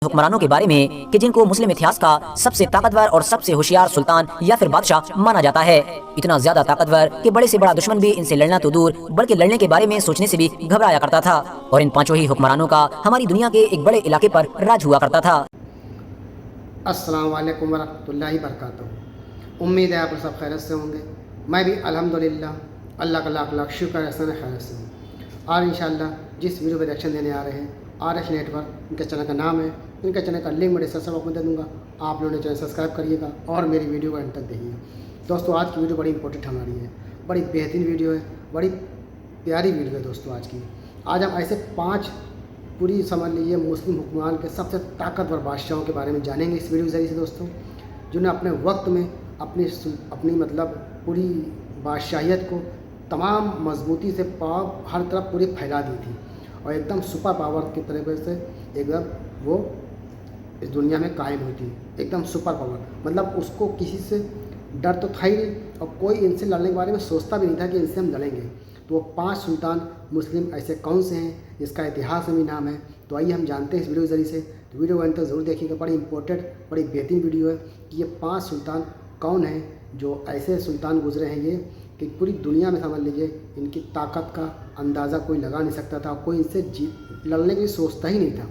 हुक्मरानों के बारे में कि जिनको मुस्लिम इतिहास का सबसे ताकतवर और सबसे होशियार सुल्तान या फिर बादशाह माना जाता है। इतना ज्यादा ताकतवर कि बड़े से बड़ा दुश्मन भी इनसे लड़ना तो दूर बल्कि लड़ने के बारे में सोचने से भी घबराया करता था। और इन पांचों ही हुक्मरानों का हमारी दुनिया के एक बड़े इलाके पर राज हुआ करता था। अस्सलाम वालेकुम वरहमतुल्लाहि वबरकातुहू। उम्मीद है आप सब खैरियत से होंगे। मैं भी अल्हम्दुलिल्लाह अल्लाह का लाख लाख शुक्र है खैरियत से हूँ। आज इंशाअल्लाह जिस वीडियो पर रिएक्शन देने आ रहे हैं RH नेटवर्क, इनके चैनल का नाम है, इनके चैनल का लिंक मैं डिस्क्रिप्शन बॉक्स में दे दूँगा। आप लोगों ने चैनल सब्सक्राइब करिएगा और मेरी वीडियो को अंत तक देखिए। दोस्तों आज की वीडियो बड़ी इंपॉर्टेंट हमारी है, बड़ी बेहतरीन वीडियो है, बड़ी प्यारी वीडियो है। दोस्तों आज हम ऐसे 5 पूरी समझ लीजिए मुस्लिम हुक्मरान के सबसे ताकतवर बादशाहों के बारे में जानेंगे इस वीडियो के ज़रिए से दोस्तों, जिन्होंने अपने वक्त में अपनी मतलब पूरी बादशाहियत को तमाम मजबूती से हर तरफ पूरी फैला दी थी और एकदम सुपर पावर की तरीके से एकदम वो इस दुनिया में कायम हुई थी। एकदम सुपर पावर मतलब उसको किसी से डर तो था ही नहीं और कोई इनसे लड़ने के बारे में सोचता भी नहीं था कि इनसे हम लड़ेंगे। तो वो 5 सुल्तान मुस्लिम ऐसे कौन से हैं जिसका इतिहास में भी नाम है। तो आइए हम जानते हैं इस वीडियो के ज़रिए से। तो वीडियो को अंत तक ज़रूर देखिएगा, बड़ी इंपॉर्टेंट बड़ी बेहतरीन वीडियो है कि ये 5 सुल्तान कौन हैं जो ऐसे सुल्तान गुजरे हैं ये कि पूरी दुनिया में समझ लीजिए इनकी ताकत का अंदाज़ा कोई लगा नहीं सकता था, कोई इनसे लड़ने की सोचता ही नहीं था।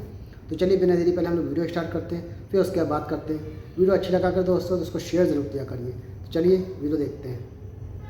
तो चलिए बिना देरी पहले हम लोग वीडियो स्टार्ट करते हैं, फिर उसके बाद बात करते हैं। वीडियो अच्छी लगा कर दोस्तों तो उसको शेयर ज़रूर किया करिए। तो चलिए वीडियो देखते हैं।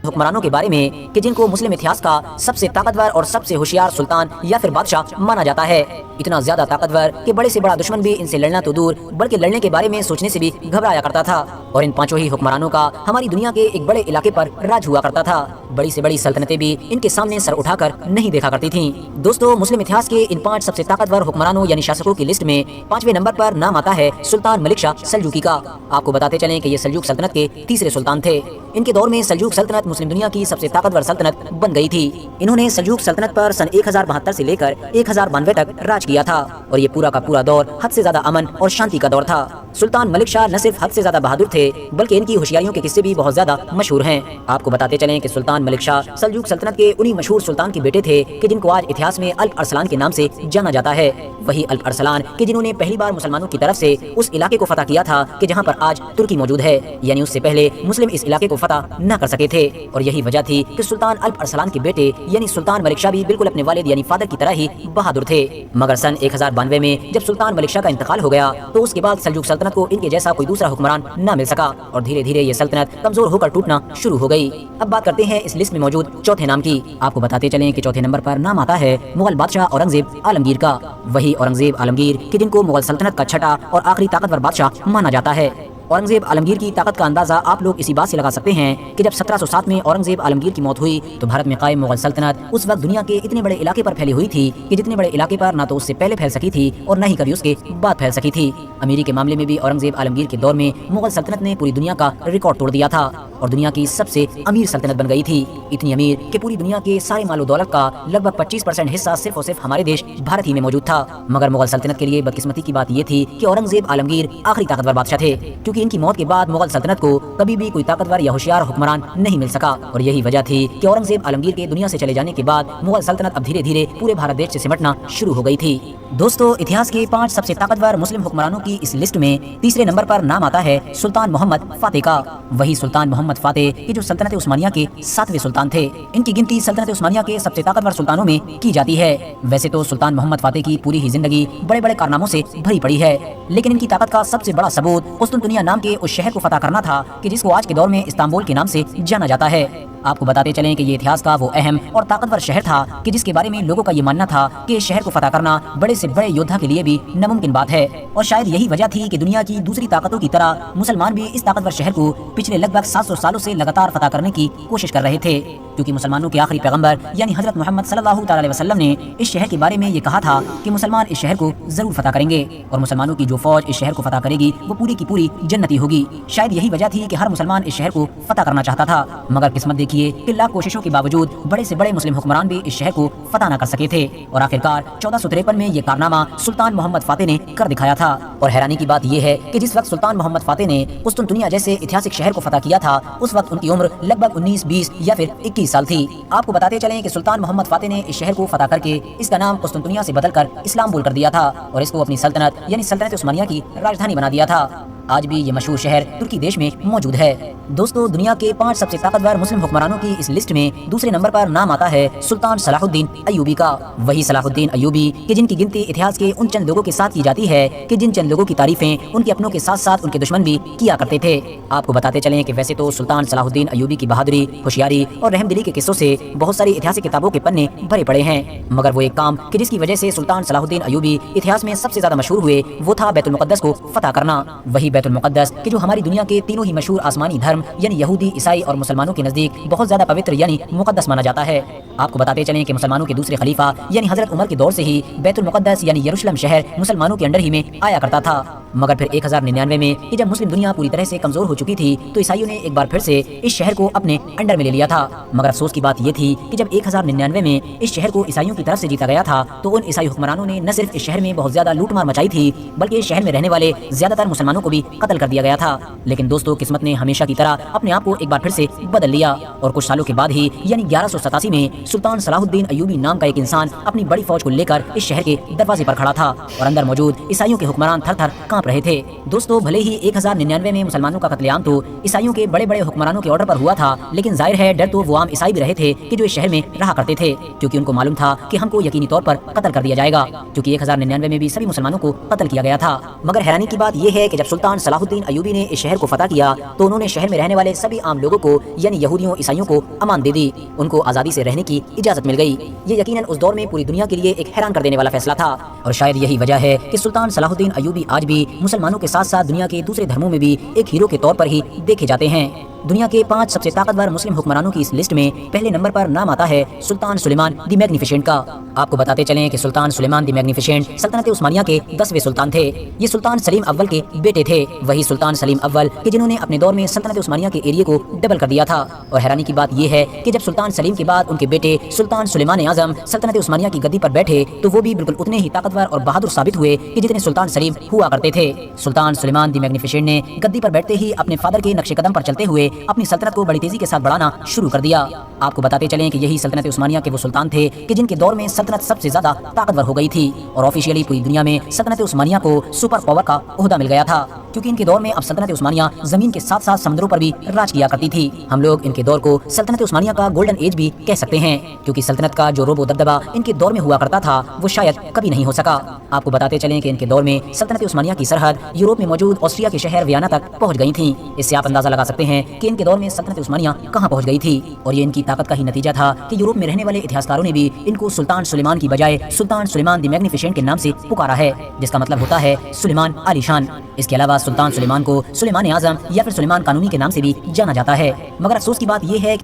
हुक्मरानों के बारे में कि जिनको मुस्लिम इतिहास का सबसे ताकतवर और सबसे होशियार सुल्तान या फिर बादशाह माना जाता है। इतना ज्यादा ताकतवर कि बड़े से बड़ा दुश्मन भी इनसे लड़ना तो दूर बल्कि लड़ने के बारे में सोचने से भी घबराया करता था। और इन पांचों ही हुक्मरानों का हमारी दुनिया के एक बड़े इलाके पर राज हुआ करता था। बड़ी से बड़ी सल्तनतें भी इनके सामने सर उठाकर नहीं देखा करती थीं। दोस्तों मुस्लिम इतिहास के इन 5 सबसे ताकतवर हुक्मरानों यानी शासकों की लिस्ट में 5वें नंबर पर नाम आता है सुल्तान मलिक शाह सल्जूकी का। आपको बताते चलें कि ये सल्जूक सल्तनत के तीसरे सुल्तान थे। इनके दौर में सल्जूक सल्तनत मुस्लिम दुनिया की सबसे ताकतवर सल्तनत बन गई थी। इन्होंने सल्जूक सल्तनत पर सन 1072 से लेकर 1092 तक राज किया था और ये पूरा का पूरा दौर हद से ज्यादा अमन और शांति का दौर था। सुल्तान मलिक शाह न सिर्फ हद से ज्यादा बहादुर थे बल्कि इनकी होशियारियों के किस्से भी बहुत ज्यादा मशहूर हैं। आपको बताते चलें कि सुल्तान मलिक शाह सल्जूक सल्तनत के उन्हीं मशहूर सुल्तान के बेटे थे कि जिनको आज इतिहास में अल्प अरसलान के नाम से जाना जाता है। वही अल्प अरसलान के जिन्होंने पहली बार मुसलमानों की तरफ से उस इलाके को फतह किया था कि जहाँ पर आज तुर्की मौजूद है, यानी उससे पहले मुस्लिम इस इलाके को फतह न कर सके थे। और यही वजह थी कि सुल्तान अल्प अरसलान के बेटे यानी सुल्तान मलिक शाह भी बिल्कुल अपने वालिद यानी फादर की तरह ही बहादुर थे। मगर सन 1092 में जब सुल्तान मलिक शाह का इंतकाल हो गया तो उसके बाद सल्जूक सल्तनत को इनके जैसा कोई दूसरा हुक्मरान न मिल सका और धीरे धीरे ये सल्तनत कमजोर होकर टूटना शुरू हो गई। अब बात करते हैं इस लिस्ट में मौजूद चौथे नाम की। आपको बताते चलें कि चौथे नंबर पर नाम आता है मुगल बादशाह औरंगजेब आलमगीर का। वही औरंगजेब आलमगीर कि जिनको मुगल सल्तनत का छठा और आखिरी ताकतवर बादशाह माना जाता है। औरंगजेब आलमगीर की ताकत का अंदाजा आप लोग इसी बात से लगा सकते हैं कि जब 1707 में औरंगजेब आलमगीर की मौत हुई तो भारत में कायम मुगल सल्तनत उस वक्त दुनिया के इतने बड़े इलाके पर फैली हुई थी कि जितने बड़े इलाके पर ना तो उससे पहले फैल सकी थी और न ही कभी उसके बाद फैल सकी थी। अमीरी के मामले में भी औरंगजेब आलमगीर के दौर में मुगल सल्तनत ने पूरी दुनिया का रिकॉर्ड तोड़ दिया था और दुनिया की सबसे अमीर सल्तनत बन गई थी। इतनी अमीर कि पूरी दुनिया के सारे मालो दौलत का लगभग 25% हिस्सा सिर्फ और सिर्फ हमारे देश भारत ही में मौजूद था। मगर मुगल सल्तनत के लिए बदकिस्मती की बात ये थी कि औरंगजेब आलमगीर आखिरी ताकतवर बादशाह थे, क्योंकि इनकी मौत के बाद मुगल सल्तनत को कभी भी कोई ताकतवर या होशियार हुक्मरान नहीं मिल सका। और यही वजह थी कि औरंगजेब आलमगीर के दुनिया से चले जाने के बाद मुगल सल्तनत अब धीरे धीरे पूरे भारत देश से सिमटना शुरू हो गई थी। दोस्तों इतिहास के 5 सबसे ताकतवर मुस्लिम हुक्मरानों की इस लिस्ट में तीसरे नंबर पर नाम आता है सुल्तान मोहम्मद फातेह का। वही सुल्तान मोहम्मद फातेह कि जो सल्तनत उस्मानिया के 7वें सुल्तान थे। इनकी गिनती सल्तनत उस्मानिया के सबसे ताकतवर सुल्तानों में की जाती है। वैसे तो सुल्तान मोहम्मद फातेह की पूरी ही जिंदगी बड़े बड़े कारनामों से भरी पड़ी है, लेकिन इनकी ताकत का सबसे बड़ा सबूत कुस्तुनतुनिया नाम के उस शहर को फतह करना था कि जिसको आज के दौर में इस्तांबुल के नाम से जाना जाता है। आपको बताते चलें कि ये इतिहास का वो अहम और ताकतवर शहर था कि जिसके बारे में लोगों का ये मानना था कि इस शहर को फतह करना बड़े से बड़े योद्धा के लिए भी नामुमकिन बात है। और शायद यही वजह थी कि दुनिया की दूसरी ताकतों की तरह मुसलमान भी इस ताकतवर शहर को पिछले लगभग 700 सालों से लगातार फतह करने की कोशिश कर रहे थे, क्योंकि मुसलमानों के आखिरी पैगंबर यानी हजरत मोहम्मद सल्लल्लाहु अलैहि वसल्लम ने इस शहर के बारे में ये कहा था कि मुसलमान इस शहर को जरूर फतह करेंगे और मुसलमानों की जो फौज इस शहर को फतह करेगी वो पूरी की पूरी जन्नती होगी। शायद यही वजह थी कि हर मुसलमान इस शहर को फतह करना चाहता था, मगर किस्मत देखिए कि लाख कोशिशों के बावजूद बड़े से बड़े मुस्लिम हुक्मरान भी इस शहर को फतह न कर सके थे और आखिरकार 1453 में ये कारनामा सुल्तान मोहम्मद फातेह ने कर दिखाया था। और हैरानी की बात यह है कि जिस वक्त सुल्तान मोहम्मद फातेह ने कुस्तुनतुनिया जैसे ऐतिहासिक शहर को फतह किया था उस वक्त उनकी उम्र लगभग 19, 20 या फिर 21 21 साल थी। आपको बताते चलें कि सुल्तान मोहम्मद फातेह ने इस शहर को फतह करके इसका नाम कुस्तुनतुनिया से बदलकर इस्लाम्बुल कर दिया था और इसको अपनी सल्तनत यानी सल्तनत उस्मानिया की राजधानी बना दिया था। आज भी ये मशहूर शहर तुर्की देश में मौजूद है। दोस्तों, दुनिया के 5 सबसे ताकतवर मुस्लिम हुक्मरानों की इस लिस्ट में दूसरे नंबर पर नाम आता है सुल्तान सलाहुद्दीन अय्यूबी का। वही सलाहुद्दीन अय्यूबी कि जिनकी गिनती इतिहास के उन चंद लोगों के साथ की जाती है कि जिन चंद लोगों की तारीफें उनके अपनों के साथ साथ उनके दुश्मन भी किया करते थे। आपको बताते चलें कि वैसे तो सुल्तान सलाहुद्दीन अय्यूबी की बहादुरी, होशियारी और रहमदिली के किस्सों से बहुत सारी ऐतिहासिक किताबों के पन्ने भरे पड़े हैं, मगर वो एक काम कि जिसकी वजह से सुल्तान सलाहुद्दीन अय्यूबी इतिहास में सबसे ज्यादा मशहूर हुए वो था बैतुल मुक़द्दस को फतह करना। वही बैतुल मुक़द्दस कि जो हमारी दुनिया के तीनों ही मशहूर आसमानी धर्म यानी यहूदी, ईसाई और मुसलमानों के नजदीक बहुत ज्यादा पवित्र यानी मुक़द्दस माना जाता है। आपको बताते चलें कि मुसलमानों के दूसरे खलीफा यानी हजरत उमर के दौर से ही बैतुल मुक़द्दस यानी यरूशलेम शहर मुसलमानों के अंडर ही में आया करता था। मगर फिर 1099 में कि जब मुस्लिम दुनिया पूरी तरह से कमजोर हो चुकी थी तो ईसाइयों ने एक बार फिर से इस शहर को अपने अंडर में ले लिया था। मगर अफसोस की बात ये थी कि जब 1099 में इस शहर को ईसाइयों की तरफ से जीता गया था तो उन ईसाई हुक्मरानों ने न सिर्फ इस शहर में बहुत ज्यादा लूटमार मचाई थी बल्कि इस शहर में रहने वाले ज्यादातर मुसलमानों को भी कत्ल कर दिया गया था। लेकिन दोस्तों, किस्मत ने हमेशा की तरह अपने आप को एक बार फिर से बदल लिया और कुछ सालों के बाद ही यानी 1187 में सुल्तान सलाहुद्दीन अय्यूबी नाम का एक इंसान अपनी बड़ी फौज को लेकर इस शहर के दरवाजे पर खड़ा था और अंदर मौजूद ईसाइयों के हुक्मरान थर थर कांप रहे थे। दोस्तों, भले ही 1099 में मुसलमानों का कत्लेआम तो ईसाइयों के बड़े बड़े हुक्मरानों के ऑर्डर पर हुआ था, लेकिन जाहिर है डर तो वो आम ईसाई भी रहे थे कि जो इस शहर में रहा करते थे, क्योंकि उनको मालूम था कि हमको यकीनी तौर पर कत्ल कर दिया जाएगा, क्योंकि 1099 में भी सभी मुसलमानों को कत्ल किया गया था। मगर हैरानी की बात यह है कि जब सुल्तान सलाहुद्दीन अय्यूबी ने इस शहर को फतह किया तो उन्होंने शहर में रहने वाले सभी आम लोगों को यानी यहूदियों, ईसाइयों को अमान दे दी, उनको आजादी से रहने की इजाजत मिल गई। ये यकीनन उस दौर में पूरी दुनिया के लिए एक हैरान कर देने वाला फैसला था और शायद यही वजह है कि सुल्तान सलाहुद्दीन अय्यूबी आज भी मुसलमानों के साथ साथ दुनिया के दूसरे धर्मों में भी एक हीरो के तौर पर ही देखे जाते हैं। दुनिया के 5 सबसे ताकतवर मुस्लिम हुक्मरानों की इस लिस्ट में पहले नंबर पर नाम आता है सुल्तान सुलेमान द मैग्निफिसेंट का। आपको बताते चलें कि सुल्तान सुलेमान द मैग्निफिसेंट सल्तनत उस्मानिया के 10वें सुल्तान थे। ये सुल्तान सलीम अव्वल के बेटे थे, वही सुल्तान सलीम अव्वल कि जिन्होंने अपने दौर में सल्तनत उस्मानिया के एरिया को डबल कर दिया था। और हैरानी की बात यह है कि जब सुल्तान सलीम के बाद उनके बेटे सुल्तान सुलेमान आजम सल्तनत उस्मानिया की गद्दी पर बैठे तो वो भी बिल्कुल उतने ही ताकतवर और बहादुर साबित हुए कि जितने सुल्तान सलीम हुआ करते थे। सुल्तान सुलेमान द मैग्निफिसेंट ने गद्दी पर बैठते ही अपने फादर के नक्शे कदम पर चलते हुए अपनी सल्तनत को बड़ी तेजी के साथ बढ़ाना शुरू कर दिया। आपको बताते चलें कि यही सल्तनत उस्मानिया के वो सुल्तान थे कि जिनके दौर में सल्तनत सबसे ज्यादा ताकतवर हो गई थी और ऑफिशियली पूरी दुनिया में सल्तनत उस्मानिया को सुपर पावर का ओहदा मिल गया था, क्योंकि इनके दौर में अब सल्तनत उस्मानिया जमीन के साथ साथ समुद्रों पर भी राज किया करती थी। हम लोग इनके दौर को सल्तनत उस्मानिया का गोल्डन एज भी कह सकते हैं, क्योंकि सल्तनत का जो रोबो दबदबा इनके दौर में हुआ करता था वो शायद कभी नहीं हो सका। आपको बताते चलें कि इनके दौर में सल्तनत उस्मानिया की सरहद यूरोप में मौजूद ऑस्ट्रिया के शहर वियना तक पहुंच गई थी। इससे आप अंदाजा लगा सकते हैं कि इनके दौर में सल्तनत उस्मानिया कहां पहुंच गई थी और ये इनकी ताकत का ही नतीजा था कि यूरोप में रहने वाले इतिहासकारों ने भी इनको सुल्तान सुलेमान की बजाय सुल्तान सुलेमान द मैग्निफिसेंट के नाम से पुकारा है, जिसका मतलब होता है सुलेमान आलीशान। इसके अलावा सुल्तान सुलेमान को सुलेमान आजम या फिर सुलेमान कानूनी के नाम से भी जाना जाता है। मगर अफसोस की बात यह है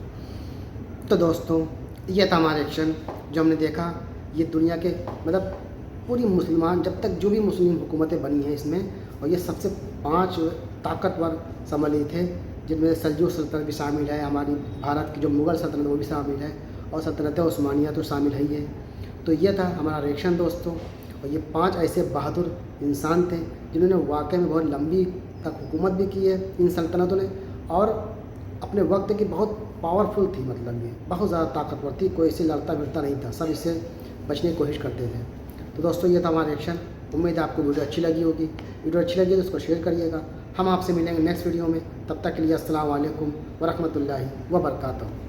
तो दोस्तों, ये था हमारा एक्शन जो हमने देखा। ये दुनिया के मतलब पूरी मुसलमान जब तक जो भी मुस्लिम हुकूमतें बनी हैं इसमें, और ये सबसे 5 ताकतवर समझ लिए थे, जिनमें सल्जूक सल्तनत भी शामिल है, हमारी भारत की जो मुग़ल सल्तनत वो भी शामिल है और सल्तनत उस्मानिया तो शामिल है ही है। तो ये था हमारा रिएक्शन दोस्तों, और ये 5 ऐसे बहादुर इंसान थे जिन्होंने वाकई में बहुत लंबी तक हुकूमत भी की है इन सल्तनतों ने, और अपने वक्त की बहुत पावरफुल थी, मतलब ये बहुत ज़्यादा ताकतवर थी, कोई इससे लड़ता भिड़ता नहीं था, सब इससे बचने की कोशिश करते थे। तो दोस्तों, ये था हमारा रिएक्शन। उम्मीद है आपको वीडियो अच्छी लगी होगी। वीडियो अच्छी लगी तो उसको शेयर करिएगा। हम आपसे मिलेंगे नेक्स्ट वीडियो में, तब तक के लिए अस्सलाम वालेकुम व रहमतुल्लाहि व बरकातहू।